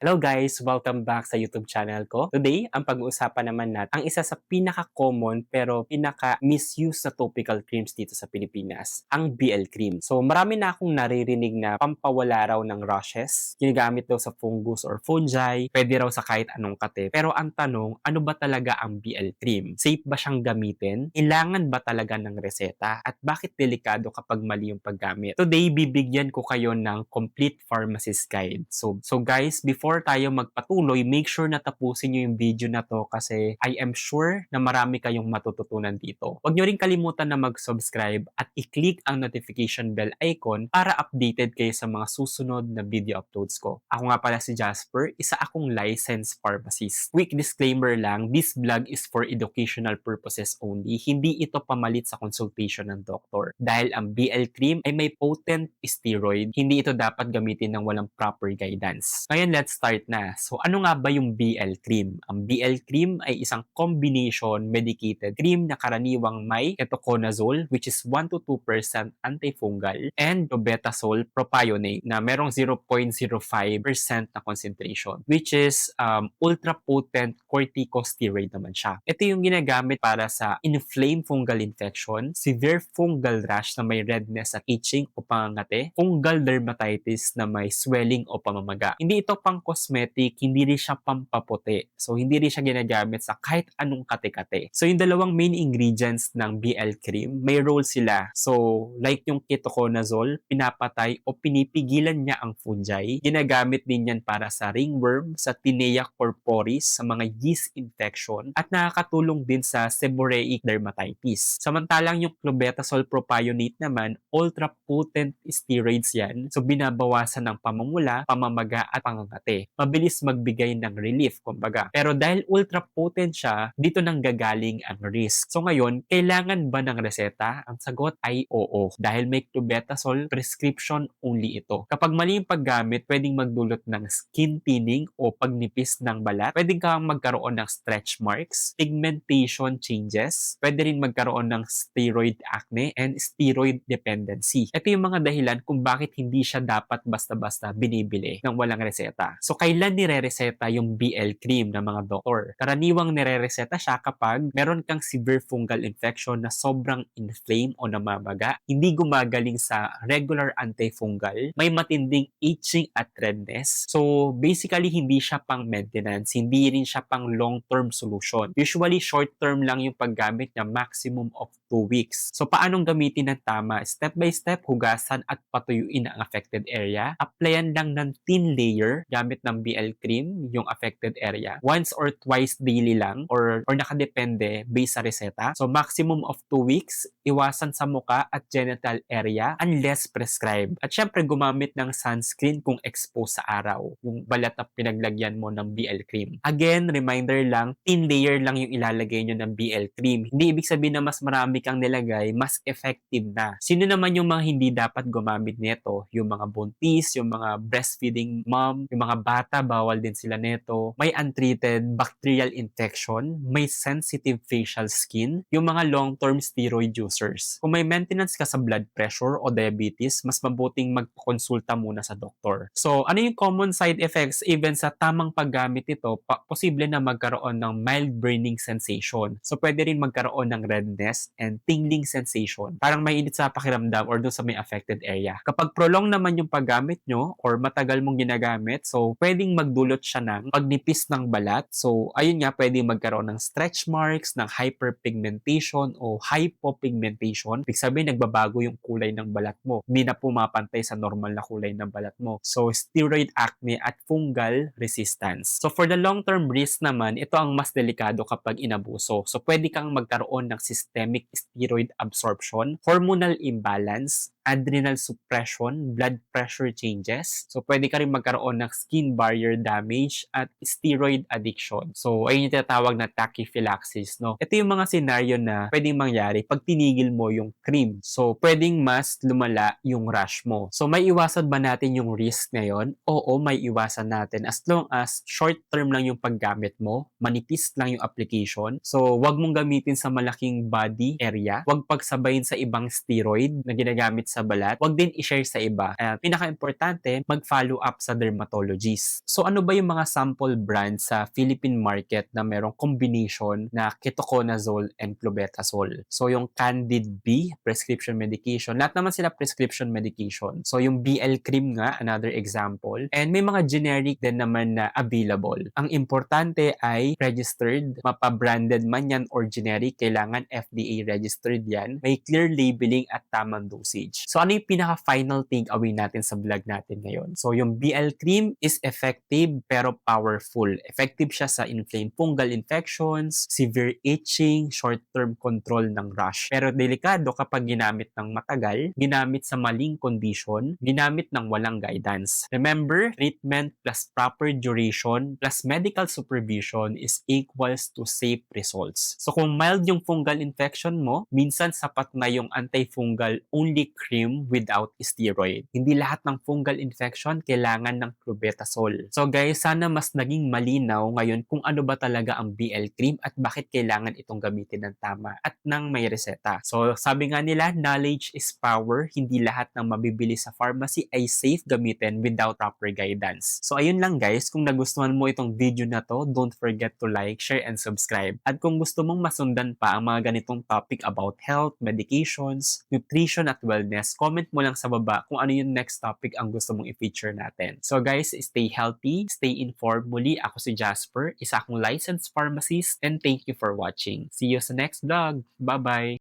Hello guys! Welcome back sa YouTube channel ko. Today, ang pag-uusapan naman natin ang isa sa pinaka-common pero pinaka-misuse na topical creams dito sa Pilipinas, ang BL cream. So marami na akong naririnig na pampawala raw ng rashes, ginagamit daw sa fungus or fungi, pwede raw sa kahit anong kate. Pero ang tanong, ano ba talaga ang BL cream? Safe ba siyang gamitin? Kailangan ba talaga ng reseta? At bakit delikado kapag mali yung paggamit? Today, bibigyan ko kayo ng complete pharmacist guide. So guys, before tayo magpatuloy, make sure na tapusin nyo yung video na to kasi I am sure na marami kayong matututunan dito. Huwag nyo rin kalimutan na mag-subscribe at i-click ang notification bell icon para updated kayo sa mga susunod na video uploads ko. Ako nga pala si Jasper, isa akong licensed pharmacist. Quick disclaimer lang, this vlog is for educational purposes only. Hindi ito pamalit sa consultation ng doktor. Dahil ang BL cream ay may potent steroid, hindi ito dapat gamitin ng walang proper guidance. Ngayon, let's start na. So, ano nga ba yung BL cream? Ang BL cream ay isang combination medicated cream na karaniwang may ketoconazole, which is 1 to 2% antifungal, and clobetasol propionate na merong 0.05% na concentration, which is ultra-potent corticosteroid naman siya. Ito yung ginagamit para sa inflamed fungal infection, severe fungal rash na may redness at itching o pangangate, fungal dermatitis na may swelling o pamamaga. Hindi ito pang cosmetic, hindi rin siya pampaputi. So, hindi rin siya ginagamit sa kahit anong kate-kate. So, yung dalawang main ingredients ng BL cream, may role sila. So, like yung ketoconazole, pinapatay o pinipigilan niya ang fungi. Ginagamit din yan para sa ringworm, sa Tinea corporis, sa mga yeast infection, at nakakatulong din sa seborrheic dermatitis. Samantalang yung clobetasol propionate naman, ultra-potent steroids yan. So, binabawasan ng pamumula, pamamaga, at pangangate. Mabilis magbigay ng relief, kumbaga. Pero dahil ultra-potent siya, dito nang gagaling ang risk. So, ngayon, kailangan ba ng reseta? Ang sagot ay oo. Dahil may clobetasol, prescription only ito. Kapag mali yung paggamit, pwedeng magdulot ng skin thinning o pagnipis ng balat. Pwedeng kang magkaroon ng stretch marks, pigmentation changes, pwede rin magkaroon ng steroid acne, and steroid dependency. Ito yung mga dahilan kung bakit hindi siya dapat basta-basta binibili ng walang reseta. So, kailan nire-reseta yung BL cream ng mga doktor? Karaniwang nire-reseta siya kapag meron kang severe fungal infection na sobrang inflame o namamaga, hindi gumagaling sa regular antifungal, may matinding itching at redness. So, basically, hindi siya pang maintenance, hindi rin siya pang long-term solution. Usually, short-term lang yung paggamit niya, maximum of 2 weeks. So, paanong gamitin ng tama? Step by step, hugasan at patuyuin ang affected area. Applyan lang ng thin layer gamit ng BL cream yung affected area. Once or twice daily lang or nakadepende based sa reseta. So, maximum of 2 weeks, iwasan sa muka at genital area unless prescribed. At syempre, gumamit ng sunscreen kung exposed sa araw. Yung balat na pinaglagyan mo ng BL cream. Again, reminder lang, thin layer lang yung ilalagay nyo ng BL cream. Hindi ibig sabihin na mas marami kang nilagay, mas effective na. Sino naman yung mga hindi dapat gumamit nito? Yung mga buntis, yung mga breastfeeding mom, yung mga bata, bawal din sila nito. May untreated bacterial infection, may sensitive facial skin, yung mga long-term steroid users. Kung may maintenance ka sa blood pressure o diabetes, mas mabuting magkonsulta muna sa doktor. So, ano yung common side effects even sa tamang paggamit nito? Posible na magkaroon ng mild burning sensation. So, pwede rin magkaroon ng redness and tingling sensation. Parang may init sa pakiramdam or doon sa may affected area. Kapag prolong naman yung paggamit nyo or matagal mong ginagamit, so pwedeng magdulot siya ng pagnipis ng balat. So, ayun nga, pwedeng magkaroon ng stretch marks, ng hyperpigmentation o hypopigmentation. Ibig sabihin, nagbabago yung kulay ng balat mo. Hindi na pumapantay sa normal na kulay ng balat mo. So, steroid acne at fungal resistance. So, for the long-term risk naman, ito ang mas delikado kapag inabuso. So, pwede kang magkaroon ng systemic steroid absorption, hormonal imbalance, adrenal suppression, blood pressure changes. So, pwede ka rin magkaroon ng skin barrier damage at steroid addiction. So, ayun yung tinatawag na tachyphylaxis, no? Ito yung mga scenario na pwedeng mangyari pag tinigil mo yung cream. So, pwedeng mas lumala yung rash mo. So, may iwasan ba natin yung risk ngayon? Oo, may iwasan natin as long as short term lang yung paggamit mo, manipis lang yung application. So, wag mong gamitin sa malaking body area. Wag pagsabayin sa ibang steroid na ginagamit sa sa balat, wag din i-share sa iba. Pinaka-importante, mag-follow up sa dermatologist. So ano ba yung mga sample brands sa Philippine market na merong combination na ketoconazole and clobetasol? So yung Candid B, prescription medication. Lahat naman sila prescription medication. So yung BL cream nga, another example. And may mga generic din naman na available. Ang importante ay registered, mapa-branded man yan or generic, kailangan FDA registered yan. May clear labeling at tamang dosage. So ano yung pinaka-final takeaway natin sa vlog natin ngayon? So yung BL cream is effective pero powerful. Effective siya sa inflamed fungal infections, severe itching, short-term control ng rash. Pero delikado kapag ginamit ng matagal, ginamit sa maling condition, ginamit ng walang guidance. Remember, treatment plus proper duration plus medical supervision is equals to safe results. So kung mild yung fungal infection mo, minsan sapat na yung antifungal only cream without steroid. Hindi lahat ng fungal infection kailangan ng clobetasol. So guys, sana mas naging malinaw ngayon kung ano ba talaga ang BL cream at bakit kailangan itong gamitin ng tama at ng may reseta. So sabi nga nila, knowledge is power. Hindi lahat ng mabibili sa pharmacy ay safe gamitin without proper guidance. So ayun lang guys, kung nagustuhan mo itong video na to, don't forget to like, share, and subscribe. At kung gusto mong masundan pa ang mga ganitong topic about health, medications, nutrition, at wellness, comment mo lang sa baba kung ano yung next topic ang gusto mong i-feature natin. So guys, stay healthy, stay informed. Muli, ako si Jasper, isa akong licensed pharmacist, and thank you for watching. See you sa next vlog. Bye-bye!